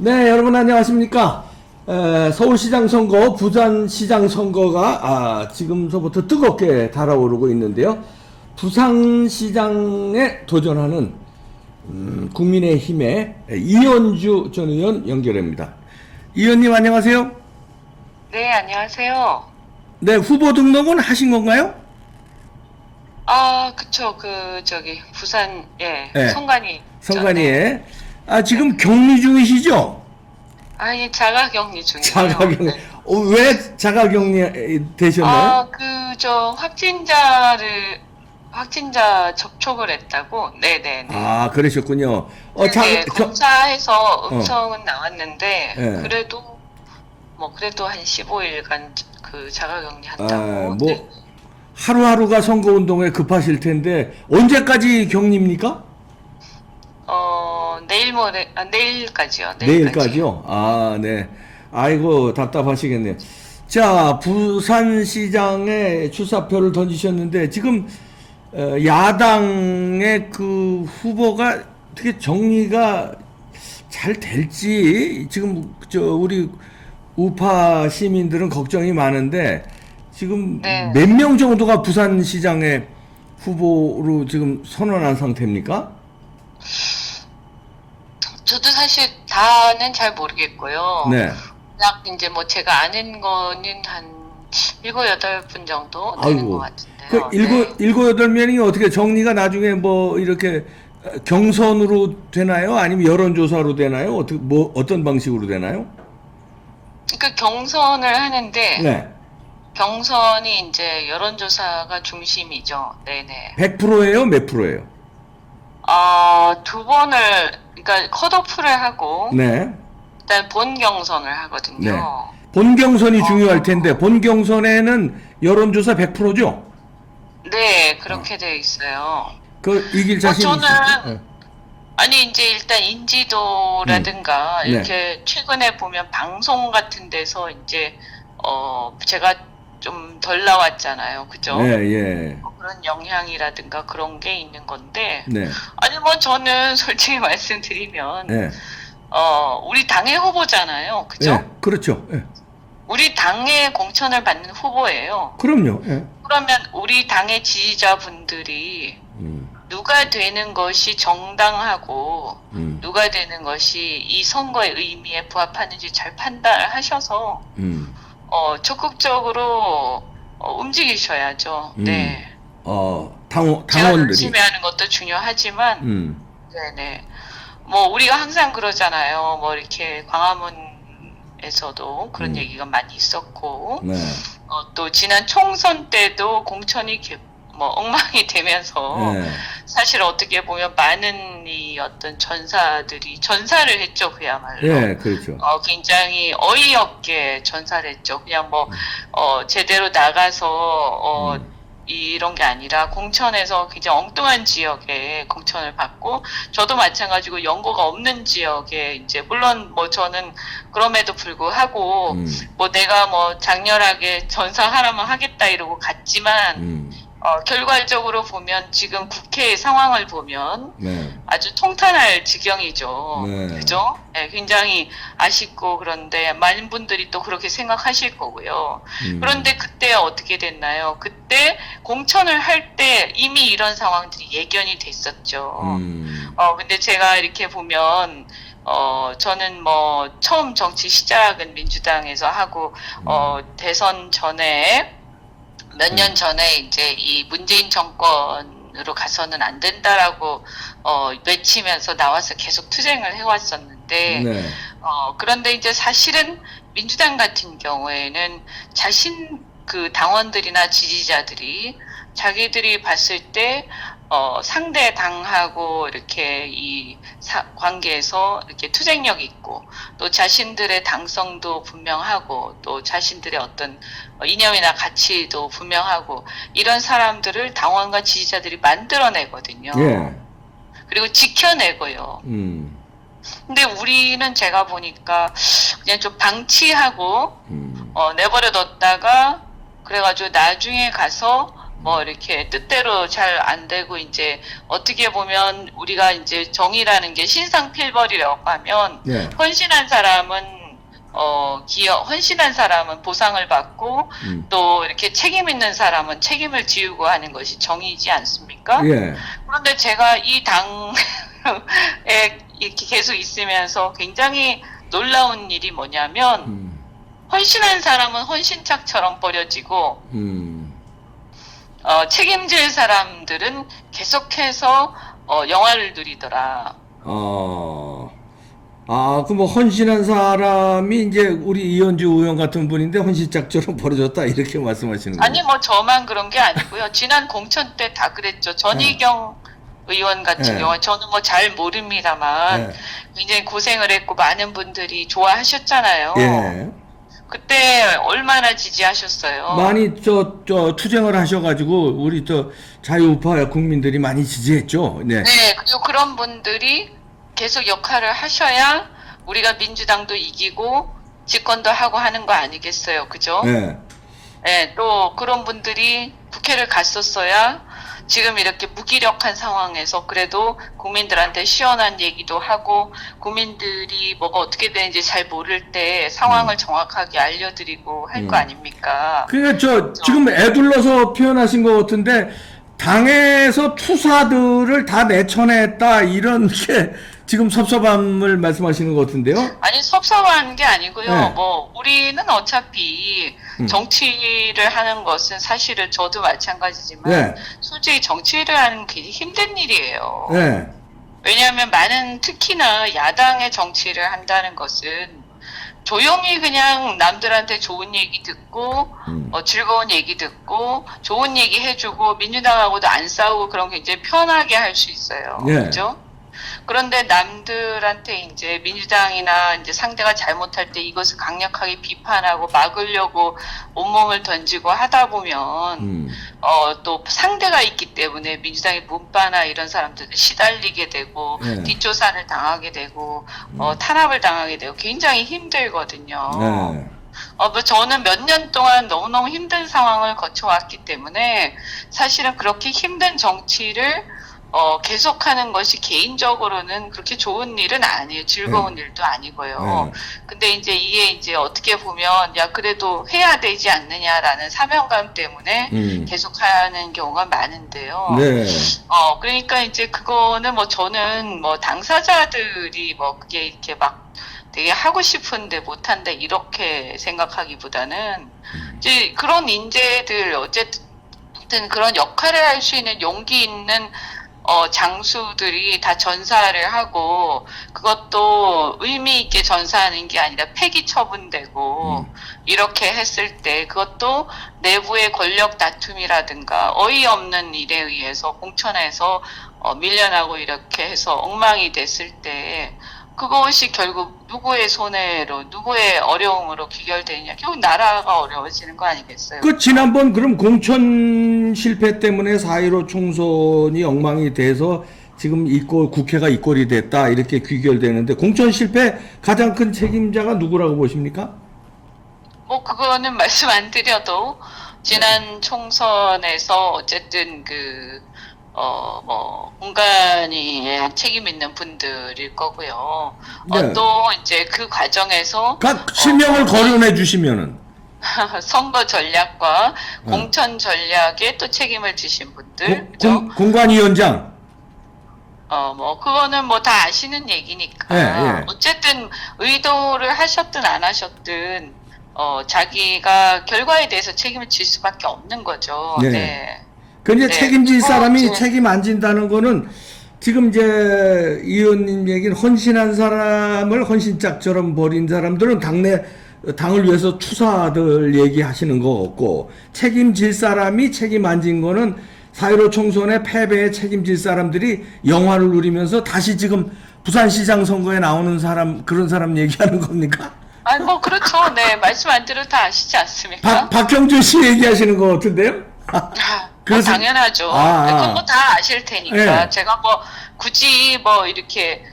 네, 여러분 안녕하십니까? 서울시장 선거, 부산시장 선거가 지금서부터 뜨겁게 달아오르고 있는데요. 부산시장에 도전하는 국민의힘의 이현주 전 의원 연결합니다. 의원님 안녕하세요. 네, 안녕하세요. 네, 후보 등록은 하신 건가요? 그쵸. 부산, 예, 네, 성관이. 선관위에. 지금 격리 중이시죠? 예, 자가격리 중이에요. 자가격리. 네. 왜 자가격리 되셨나요? 확진자 접촉을 했다고? 네네네. 그러셨군요. 네, 검사해서 음성은 어. 나왔는데, 네. 그래도 한 15일간 그 자가격리 한다고. 뭐 네. 하루하루가 선거운동에 급하실 텐데 언제까지 격리입니까? 내일까지요. 내일까지요? 네. 아이고 답답하시겠네요. 자, 부산시장에 출사표를 던지셨는데 지금 야당의 그 후보가 어떻게 정리가 잘 될지 지금 우리 우파 시민들은 걱정이 많은데 지금 네. 몇 명 정도가 부산시장의 후보로 지금 선언한 상태입니까? 저도 사실 다는 잘 모르겠고요. 네. 약 이제 제가 아는 거는 한 7, 8분 정도 되는 것 같은데요. 일곱 여덟 명이 어떻게 정리가 나중에 뭐 이렇게 경선으로 되나요? 아니면 여론조사로 되나요? 어떤 방식으로 되나요? 그러니까 경선을 하는데 네. 경선이 이제 여론조사가 중심이죠. 네네. 100%예요? 몇 프로예요? 두 번을 그러니까 컷오프를 하고 네. 일단 본 경선을 하거든요. 본 경선이 중요할 텐데 본 경선에는 여론조사 100%죠? 네, 그렇게 돼 있어요. 이길 자신 저는 있으세요? 아니 이제 일단 인지도라든가 네. 이렇게 최근에 보면 방송 같은 데서 이제 제가 좀 덜 나왔잖아요. 그죠? 네, 예. 그런 영향이라든가 그런 게 있는 건데 네. 아니 저는 솔직히 말씀드리면 네. 우리 당의 후보잖아요. 그죠? 예, 그렇죠. 예. 우리 당의 공천을 받는 후보예요. 그럼요. 예. 그러면 우리 당의 지지자분들이 누가 되는 것이 정당하고 누가 되는 것이 이 선거의 의미에 부합하는지 잘 판단을 하셔서 적극적으로 움직이셔야죠. 네. 제가 당원들이. 열심히 하는 것도 중요하지만, 네네. 우리가 항상 그러잖아요. 이렇게 광화문에서도 그런 얘기가 많이 있었고, 네. 또 지난 총선 때도 공천이 엉망이 되면서 네. 사실 어떻게 보면 많은 이 어떤 전사를 했죠. 그야말로. 예, 그렇죠. 굉장히 어이없게 전사를 했죠. 그냥 제대로 나가서 이런 게 아니라 공천에서 굉장히 엉뚱한 지역에 공천을 받고 저도 마찬가지고 연고가 없는 지역에 이제 물론 저는 그럼에도 불구하고 내가 장렬하게 전사하라면 하겠다 이러고 갔지만 결과적으로 보면 지금 국회의 상황을 보면 네. 아주 통탄할 지경이죠. 네. 그죠? 네, 굉장히 아쉽고 그런데 많은 분들이 또 그렇게 생각하실 거고요. 그런데 그때 어떻게 됐나요? 그때 공천을 할 때 이미 이런 상황들이 예견이 됐었죠. 근데 제가 이렇게 보면 저는 처음 정치 시작은 민주당에서 하고 대선 전에 몇 년 전에 이제 이 문재인 정권으로 가서는 안 된다라고 외치면서 나와서 계속 투쟁을 해왔었는데 네. 그런데 이제 사실은 민주당 같은 경우에는 자신 그 당원들이나 지지자들이 자기들이 봤을 때 상대 당하고 이렇게 이 관계에서 이렇게 투쟁력 있고 또 자신들의 당성도 분명하고 또 자신들의 어떤 이념이나 가치도 분명하고 이런 사람들을 당원과 지지자들이 만들어내거든요. 예. 그리고 지켜내고요. 근데 우리는 제가 보니까 그냥 좀 방치하고 내버려 뒀다가 그래가지고 나중에 가서 뭐 이렇게 뜻대로 잘 안 되고 이제 어떻게 보면 우리가 이제 정의라는 게 신상필벌이라고 하면 예. 헌신한 사람은 헌신한 사람은 보상을 받고 또 이렇게 책임 있는 사람은 책임을 지우고 하는 것이 정의이지 않습니까? 예. 그런데 제가 이 당에 이렇게 계속 있으면서 굉장히 놀라운 일이 뭐냐면 헌신한 사람은 헌신짝처럼 버려지고 책임질 사람들은 계속해서 영화를 누리더라. 그 뭐 헌신한 사람이 이제 우리 이현주 의원 같은 분인데 헌신짝처럼 벌어졌다 이렇게 말씀하시는 거예요? 아니 뭐 저만 그런 게 아니고요. 지난 공천 때 다 그랬죠. 전희경 의원 같은 네. 경우 저는 뭐 잘 모릅니다만 네. 굉장히 고생을 했고 많은 분들이 좋아하셨잖아요. 예. 그때 얼마나 지지하셨어요? 많이 투쟁을 하셔가지고 우리 자유우파 국민들이 많이 지지했죠. 네. 네, 그리고 그런 분들이 계속 역할을 하셔야 우리가 민주당도 이기고 집권도 하고 하는 거 아니겠어요, 그죠? 네. 네, 또 그런 분들이 국회를 갔었어야 지금 이렇게 무기력한 상황에서 그래도 국민들한테 시원한 얘기도 하고 국민들이 뭐가 어떻게 되는지 잘 모를 때 상황을 정확하게 알려드리고 할 거 아닙니까? 그러니까 지금 애둘러서 표현하신 것 같은데 당에서 투사들을 다 내쳐냈다 이런 게 지금 섭섭함을 말씀하시는 것 같은데요? 아니 섭섭한 게 아니고요. 네. 뭐 우리는 어차피 정치를 하는 것은 사실은 저도 마찬가지지만 네. 솔직히 정치를 하는 게 힘든 일이에요. 네. 왜냐하면 많은 특히나 야당의 정치를 한다는 것은 조용히 그냥 남들한테 좋은 얘기 듣고 즐거운 얘기 듣고 좋은 얘기 해주고 민주당하고도 안 싸우고 그런 게 이제 편하게 할 수 있어요. 네. 그죠? 그런데 남들한테 이제 민주당이나 이제 상대가 잘못할 때 이것을 강력하게 비판하고 막으려고 온몸을 던지고 하다 보면 또 상대가 있기 때문에 민주당의 문바나 이런 사람들 시달리게 되고 네. 뒷조사를 당하게 되고 탄압을 당하게 되고 굉장히 힘들거든요. 네. 뭐 저는 몇 년 동안 너무너무 힘든 상황을 거쳐왔기 때문에 사실은 그렇게 힘든 정치를 계속하는 것이 개인적으로는 그렇게 좋은 일은 아니에요. 즐거운 일도 아니고요. 근데 이게 이제 어떻게 보면 야 그래도 해야 되지 않느냐라는 사명감 때문에 계속하는 경우가 많은데요. 네. 그러니까 이제 그거는 뭐 저는 뭐 당사자들이 뭐 그게 이렇게 막 되게 하고 싶은데 못한다 이렇게 생각하기보다는 이제 그런 인재들 어쨌든 그런 역할을 할 수 있는 용기 있는 장수들이 다 전사를 하고 그것도 의미 있게 전사하는 게 아니라 폐기 처분되고 이렇게 했을 때 그것도 내부의 권력 다툼이라든가 어이없는 일에 의해서 공천에서 밀려나고 이렇게 해서 엉망이 됐을 때 그것이 결국 누구의 손해로 누구의 어려움으로 귀결되느냐 결국 나라가 어려워지는 거 아니겠어요? 지난번 그럼 공천 실패 때문에 4.15 총선이 엉망이 돼서 지금 국회가 이꼴이 됐다 이렇게 귀결되는데 공천 실패 가장 큰 책임자가 누구라고 보십니까? 뭐 그거는 말씀 안 드려도 지난 총선에서 어쨌든 공간이 책임 있는 분들일 거고요. 네. 또 이제 그 과정에서 실명을 거론해 주시면은 선거 전략과 공천 전략에 또 책임을 지신 분들, 공관위원장. 뭐 그거는 뭐 다 아시는 얘기니까. 예. 어쨌든 의도를 하셨든 안 하셨든 자기가 결과에 대해서 책임을 질 수밖에 없는 거죠. 네. 네. 근데 책임질 사람이 이제 책임 안 진다는 거는 지금 이제 이 의원님 얘기는 헌신한 사람을 헌신짝처럼 버린 사람들은 당을 위해서 투사들 얘기하시는 거 없고 책임질 사람이 책임 안 진 거는 4.15 총선의 패배에 책임질 사람들이 영화를 누리면서 다시 지금 부산시장 선거에 나오는 그런 사람 얘기하는 겁니까? 아니 뭐 그렇죠. 네 말씀 안 드려도 다 아시지 않습니까? 박형준 씨 얘기하시는 거 같은데요? 그래서 당연하죠. 그건 뭐 다 아실 테니까 네. 제가 뭐 굳이 뭐 이렇게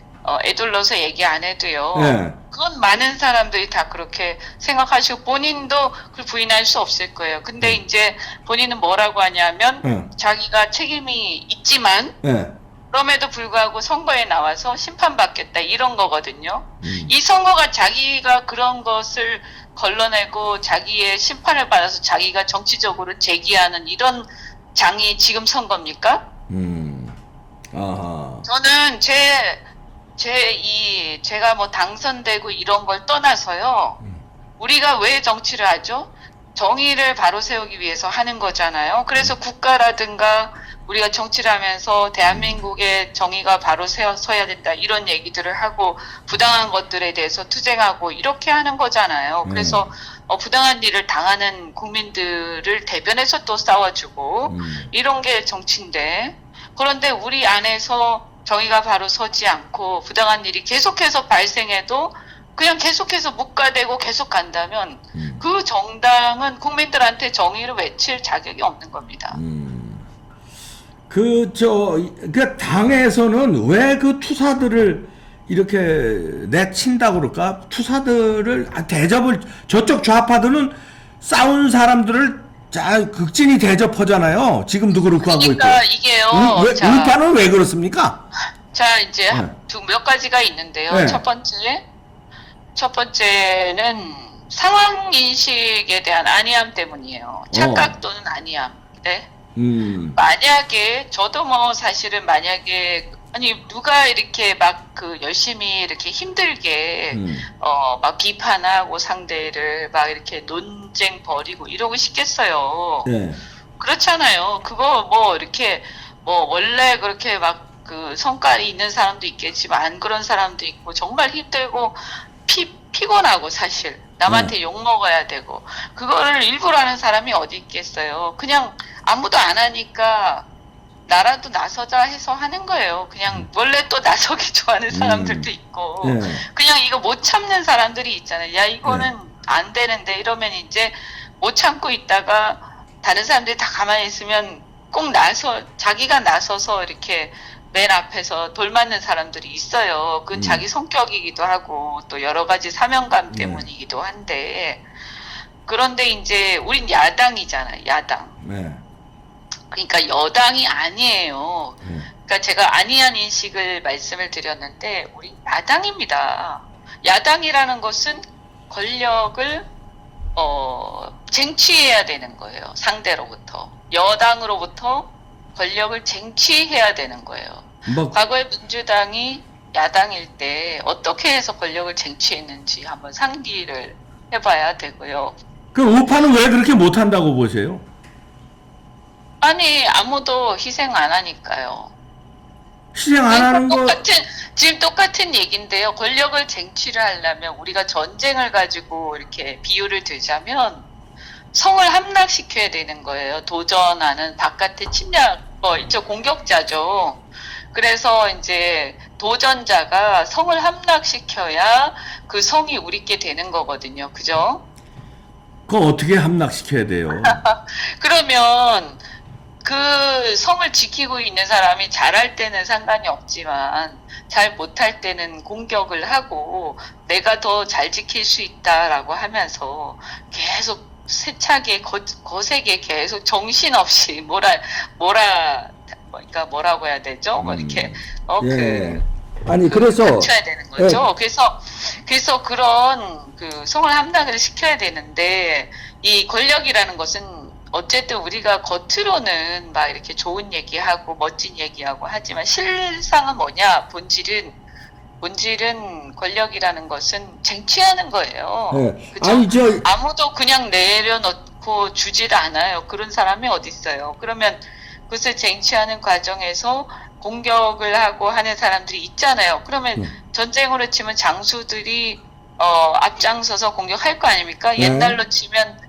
애둘러서 얘기 안 해도요. 네. 그건 많은 사람들이 다 그렇게 생각하시고 본인도 그걸 부인할 수 없을 거예요. 근데 이제 본인은 뭐라고 하냐면 자기가 책임이 있지만 예. 그럼에도 불구하고 선거에 나와서 심판받겠다 이런 거거든요. 이 선거가 자기가 그런 것을 걸러내고 자기의 심판을 받아서 자기가 정치적으로 제기하는 이런 장이 지금 선거입니까? 아하. 저는 제가 뭐 당선되고 이런 걸 떠나서요. 우리가 왜 정치를 하죠? 정의를 바로 세우기 위해서 하는 거잖아요. 그래서 국가라든가 우리가 정치를 하면서 대한민국의 정의가 바로 서야 된다 이런 얘기들을 하고 부당한 것들에 대해서 투쟁하고 이렇게 하는 거잖아요. 그래서 부당한 일을 당하는 국민들을 대변해서 또 싸워주고 이런 게 정치인데, 그런데 우리 안에서 정의가 바로 서지 않고 부당한 일이 계속해서 발생해도 그냥 계속해서 묵과되고 계속 간다면 그 정당은 국민들한테 정의를 외칠 자격이 없는 겁니다. 그 당에서는 왜 그 투사들을 이렇게 내친다고 그럴까? 투사들을, 대접을, 저쪽 좌파들은 싸운 사람들을 극진히 대접하잖아요. 지금도 그렇고 하고 있고. 그러니까 이게요. 우파는 왜 그렇습니까? 자, 이제 네. 몇 가지가 있는데요. 네. 첫 번째는 상황 인식에 대한 안이함 때문이에요. 착각 또는 안이함. 네. 만약에 저도 뭐 사실은 만약에 아니 누가 이렇게 막 열심히 이렇게 힘들게 막 비판하고 상대를 막 이렇게 논쟁 벌이고 이러고 싶겠어요. 네. 그렇잖아요. 그거 뭐 이렇게 뭐 원래 그렇게 막 성깔이 있는 사람도 있겠지만 안 그런 사람도 있고 정말 힘들고 피곤하고 사실 남한테 욕 먹어야 되고 그거를 일부러 하는 사람이 어디 있겠어요. 그냥 아무도 안 하니까 나라도 나서자 해서 하는 거예요. 그냥 원래 또 나서기 좋아하는 사람들도 있고 그냥 이거 못 참는 사람들이 있잖아요. 야 이거는 안 되는데 이러면 이제 못 참고 있다가 다른 사람들이 다 가만히 있으면 꼭 자기가 나서서 이렇게 맨 앞에서 돌맞는 사람들이 있어요. 그건 자기 성격이기도 하고 또 여러 가지 사명감 때문이기도 한데, 그런데 이제 우린 야당이잖아요. 야당. 네. 그러니까 여당이 아니에요. 그러니까 제가 안이한 인식을 말씀을 드렸는데 우리 야당입니다. 야당이라는 것은 권력을 쟁취해야 되는 거예요. 상대로부터. 여당으로부터 권력을 쟁취해야 되는 거예요. 과거에 민주당이 야당일 때 어떻게 해서 권력을 쟁취했는지 한번 상기를 해봐야 되고요. 그 우파는 왜 그렇게 못한다고 보세요? 아니 아무도 희생 안 하니까요. 희생 안 하는 거 지금 똑같은 얘기인데요. 권력을 쟁취를 하려면 우리가 전쟁을 가지고 이렇게 비유를 들자면 성을 함락시켜야 되는 거예요. 도전하는 바깥의 침략, 이쪽 공격자죠. 그래서 이제 도전자가 성을 함락시켜야 그 성이 우리께 되는 거거든요. 그죠? 그거 어떻게 함락시켜야 돼요? 그러면 그 성을 지키고 있는 사람이 잘할 때는 상관이 없지만 잘 못할 때는 공격을 하고 내가 더 잘 지킬 수 있다라고 하면서 계속 세차게 거세게 계속 정신없이 그러니까 뭐라고 해야 되죠? 뭐 이렇게 아니 그래서 갖춰야 되는 거죠. 그래서 그런 성을 함락을 시켜야 되는데 이 권력이라는 것은 어쨌든 우리가 겉으로는 막 이렇게 좋은 얘기하고 멋진 얘기하고 하지만 실상은 뭐냐? 본질은 권력이라는 것은 쟁취하는 거예요. 그죠? 아무도 그냥 내려놓고 주질 않아요. 그런 사람이 어디 있어요. 그러면 그것을 쟁취하는 과정에서 공격을 하고 하는 사람들이 있잖아요. 그러면 전쟁으로 치면 장수들이 앞장서서 공격할 거 아닙니까? 옛날로 치면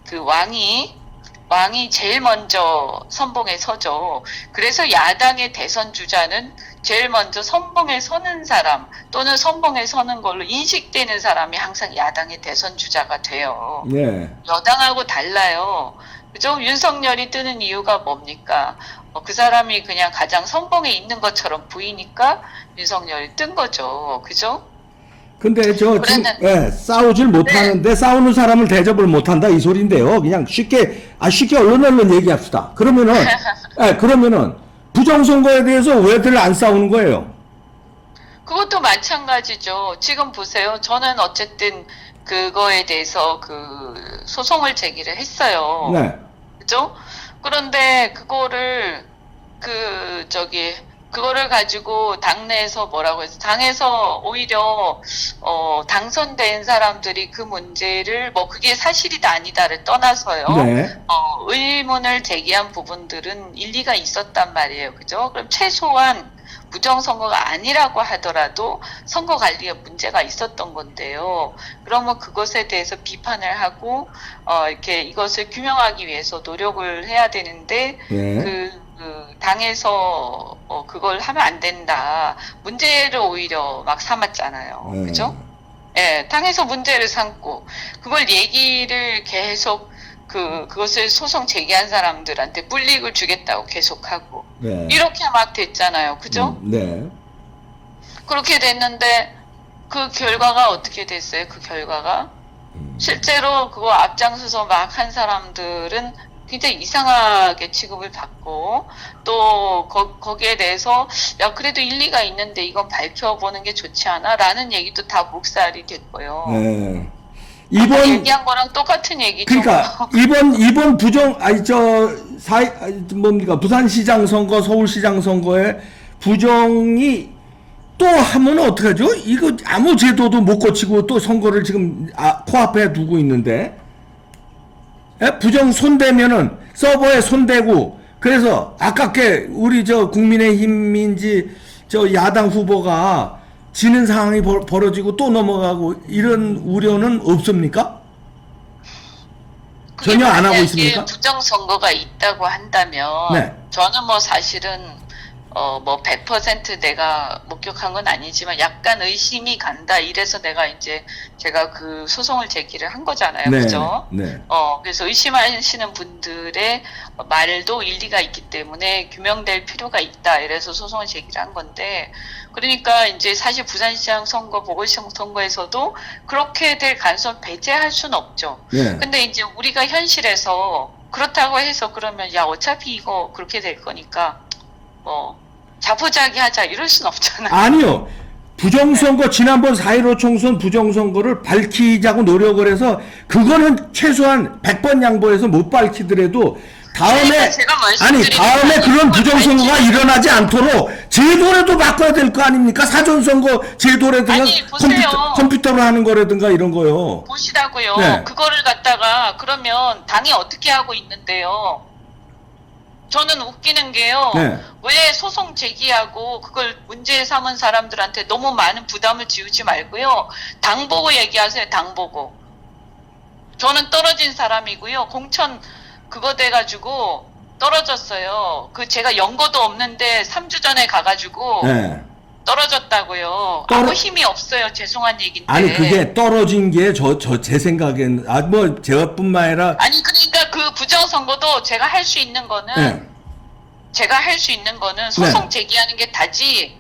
그 왕이 제일 먼저 선봉에 서죠. 그래서 야당의 대선 주자는 제일 먼저 선봉에 서는 사람 또는 선봉에 서는 걸로 인식되는 사람이 항상 야당의 대선 주자가 돼요. 여당하고 달라요. 그죠? 윤석열이 뜨는 이유가 뭡니까? 그 사람이 그냥 가장 선봉에 있는 것처럼 보이니까 윤석열이 뜬 거죠. 그죠? 근데 저 지금 그랬는데 싸우질 못하는데 싸우는 사람을 대접을 못한다 이 소리인데요. 그냥 쉽게 얼른 얘기합시다. 그러면은 부정선거에 대해서 왜들 안 싸우는 거예요? 그것도 마찬가지죠. 지금 보세요. 저는 어쨌든 그거에 대해서 그 소송을 제기를 했어요. 네. 그죠? 그런데 그거를 가지고 당내에서 뭐라고 해서, 당에서 오히려, 당선된 사람들이 그 문제를, 뭐, 그게 사실이다 아니다를 떠나서요. 네. 의문을 제기한 부분들은 일리가 있었단 말이에요. 그죠? 그럼 최소한 부정선거가 아니라고 하더라도 선거 관리에 문제가 있었던 건데요. 그러면 그것에 대해서 비판을 하고, 이렇게 이것을 규명하기 위해서 노력을 해야 되는데, 네. 당에서 그걸 하면 안 된다. 문제를 오히려 막 삼았잖아요. 그죠? 예, 당에서 문제를 삼고 그걸 얘기를 계속 그것을 소송 제기한 사람들한테 불이익을 주겠다고 계속하고 네. 이렇게 막 됐잖아요. 그죠? 네. 그렇게 됐는데 그 결과가 어떻게 됐어요? 그 결과가 실제로 그거 앞장서서 막 한 사람들은 굉장히 이상하게 취급을 받고 또 거기에 대해서 야 그래도 일리가 있는데 이건 밝혀보는 게 좋지 않아? 라는 얘기도 다 묵살이 됐고요. 네. 아까 얘기한 거랑 똑같은 얘기죠. 그러니까 이번 뭡니까 부산시장 선거, 서울시장 선거에 부정이 또 하면 어떡하죠? 이거 아무 제도도 못 고치고 또 선거를 지금 코앞에 두고 있는데. 부정 손대면은 서버에 손대고 그래서 아깝게 우리 저 국민의힘인지 저 야당 후보가 지는 상황이 벌어지고 또 넘어가고 이런 우려는 없습니까? 전혀 안 하고 있습니까? 부정 선거가 있다고 한다면 네. 저는 뭐 사실은 뭐 100% 내가 목격한 건 아니지만 약간 의심이 간다. 이래서 제가 그 소송을 제기를 한 거잖아요. 네, 그죠? 네. 그래서 의심하시는 분들의 말도 일리가 있기 때문에 규명될 필요가 있다. 이래서 소송을 제기를 한 건데, 그러니까 이제 사실 부산시장 선거, 보궐시장 선거에서도 그렇게 될 가능성을 배제할 수는 없죠. 네. 근데 이제 우리가 현실에서 그렇다고 해서 그러면 야 어차피 이거 그렇게 될 거니까 자포자기하자 이럴 순 없잖아요. 아니요. 부정선거 지난번 4.15 총선 부정선거를 밝히자고 노력을 해서 그거는 최소한 100번 양보해서 못 밝히더라도 다음에 다음에 그런 부정선거가 일어나지 않도록 제도라도 바꿔야 될 거 아닙니까? 사전선거 제도라든가 컴퓨터로 하는 거라든가 이런 거요. 보시라고요. 네. 그거를 갖다가 그러면 당이 어떻게 하고 있는데요. 저는 웃기는 게요. 네. 왜 소송 제기하고 그걸 문제 삼은 사람들한테 너무 많은 부담을 지우지 말고요. 당 보고 얘기하세요. 당 보고. 저는 떨어진 사람이고요. 공천 그거 돼가지고 떨어졌어요. 제가 연고도 없는데 3주 전에 가가지고 네. 떨어졌다고요. 아무 힘이 없어요. 죄송한 얘기인데. 아니 그게 떨어진 게 제 생각엔 뭐 제가뿐만 아니라 아니 그러니까 그 부정선거도 제가 할 수 있는 거는 네. 소송 네. 제기하는 게 다지.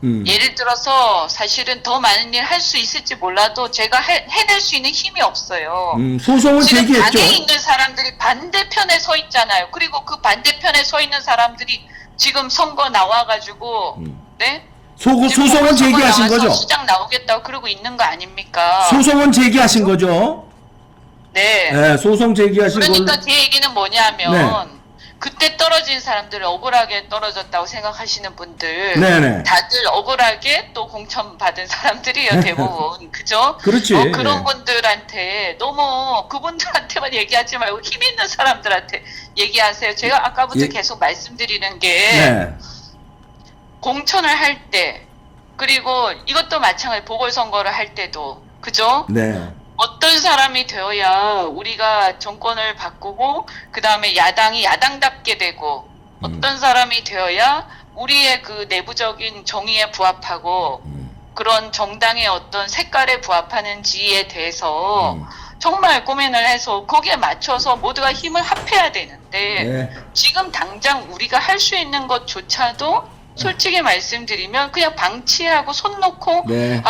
예를 들어서 사실은 더 많은 일 할 수 있을지 몰라도 제가 해낼 수 있는 힘이 없어요. 소송을 지금 제기했죠. 당에 있는 사람들이 반대편에 서 있잖아요. 그리고 그 반대편에 서 있는 사람들이 지금 선거 나와가지고 네? 소송은 제기하신 거죠? 시장 나오겠다고 그러고 있는 거 아닙니까? 소송은 제기하신 거죠? 네. 네, 소송 제기하신 그러니까 걸로. 제 얘기는 뭐냐면 네. 그때 떨어진 사람들 억울하게 떨어졌다고 생각하시는 분들 네네. 다들 억울하게 또 공천 받은 사람들이에요. 대부분. 그죠? 그렇지. 그런 분들한테 너무 그분들한테만 얘기하지 말고 힘 있는 사람들한테 얘기하세요. 제가 아까부터 계속 말씀드리는 게 네. 공천을 할 때 그리고 이것도 마찬가지 보궐선거를 할 때도 그죠? 네. 어떤 사람이 되어야 우리가 정권을 바꾸고 그 다음에 야당이 야당답게 되고 어떤 사람이 되어야 우리의 그 내부적인 정의에 부합하고 그런 정당의 어떤 색깔에 부합하는지에 대해서 정말 고민을 해서 거기에 맞춰서 모두가 힘을 합해야 되는데 네. 지금 당장 우리가 할 수 있는 것조차도 솔직히 말씀드리면 그냥 방치하고 손 놓고 네.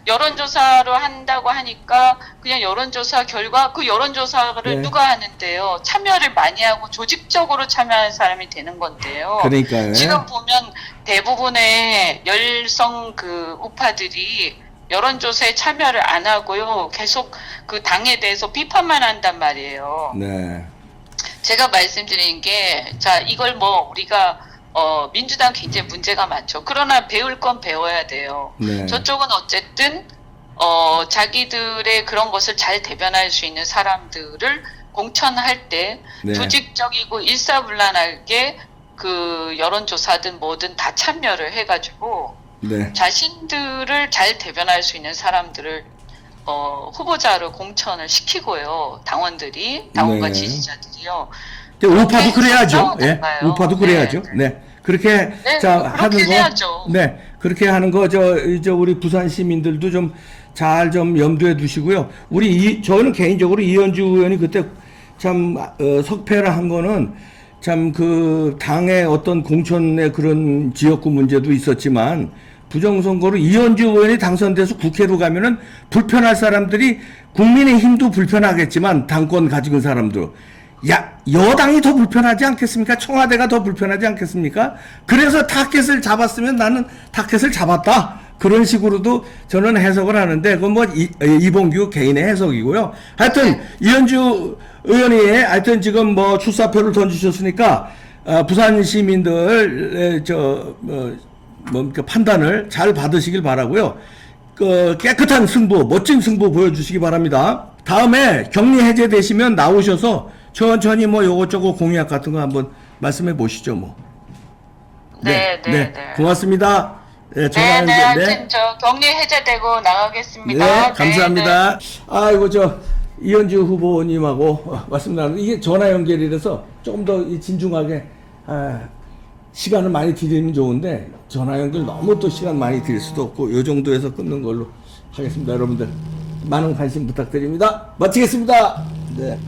여론조사로 한다고 하니까 그냥 여론조사 결과 그 여론조사를 네. 누가 하는데요? 참여를 많이 하고 조직적으로 참여하는 사람이 되는 건데요. 그러니까요. 지금 보면 대부분의 열성 그 우파들이 여론조사에 참여를 안 하고요. 계속 그 당에 대해서 비판만 한단 말이에요. 네. 제가 말씀드린 게, 자, 이걸 뭐 우리가 민주당 굉장히 문제가 많죠. 그러나 배울 건 배워야 돼요. 네. 저쪽은 어쨌든 자기들의 그런 것을 잘 대변할 수 있는 사람들을 공천할 때 네. 조직적이고 일사불란하게 그 여론조사든 뭐든 다 참여를 해가지고 네. 자신들을 잘 대변할 수 있는 사람들을 후보자로 공천을 시키고요. 당원과 네. 지지자들이요. 근데 우파도 그래야죠. 싸우는 예. 거예요. 우파도 그래야죠. 네. 그렇게 네, 자 그렇게 하는 거. 해야죠. 네. 그렇게 하는 거 저 우리 부산 시민들도 좀 잘 좀 염두에 두시고요. 저는 개인적으로 이현주 의원이 그때 참 석패를 한 거는 참 그 당의 어떤 공천의 그런 지역구 문제도 있었지만 부정선거로 이현주 의원이 당선돼서 국회로 가면은 불편할 사람들이 국민의힘도 불편하겠지만 당권 가지고 있는 사람들 여당이 더 불편하지 않겠습니까? 청와대가 더 불편하지 않겠습니까? 그래서 타켓을 잡았으면 나는 타켓을 잡았다. 그런 식으로도 저는 해석을 하는데 그건 뭐 이봉규 개인의 해석이고요. 하여튼 이현주 의원이 하여튼 지금 뭐 출사표를 던지셨으니까 부산 시민들 그 판단을 잘 받으시길 바라고요. 그 깨끗한 승부, 멋진 승부 보여주시기 바랍니다. 다음에 격리 해제되시면 나오셔서 천천히 뭐 요것저것 공약 같은 거 한번 말씀해 보시죠, 뭐. 네. 고맙습니다. 네, 네, 하여튼 저 격리 해제되고 나가겠습니다. 네, 감사합니다. 아이고 이현주 후보님하고 말씀 나누는 이게 전화 연결이라서 조금 더 진중하게 시간을 많이 드리면 좋은데 전화 연결 너무 또 시간 많이 드릴 수도 없고 이 정도에서 끊는 걸로 하겠습니다. 여러분들 많은 관심 부탁드립니다. 마치겠습니다. 네.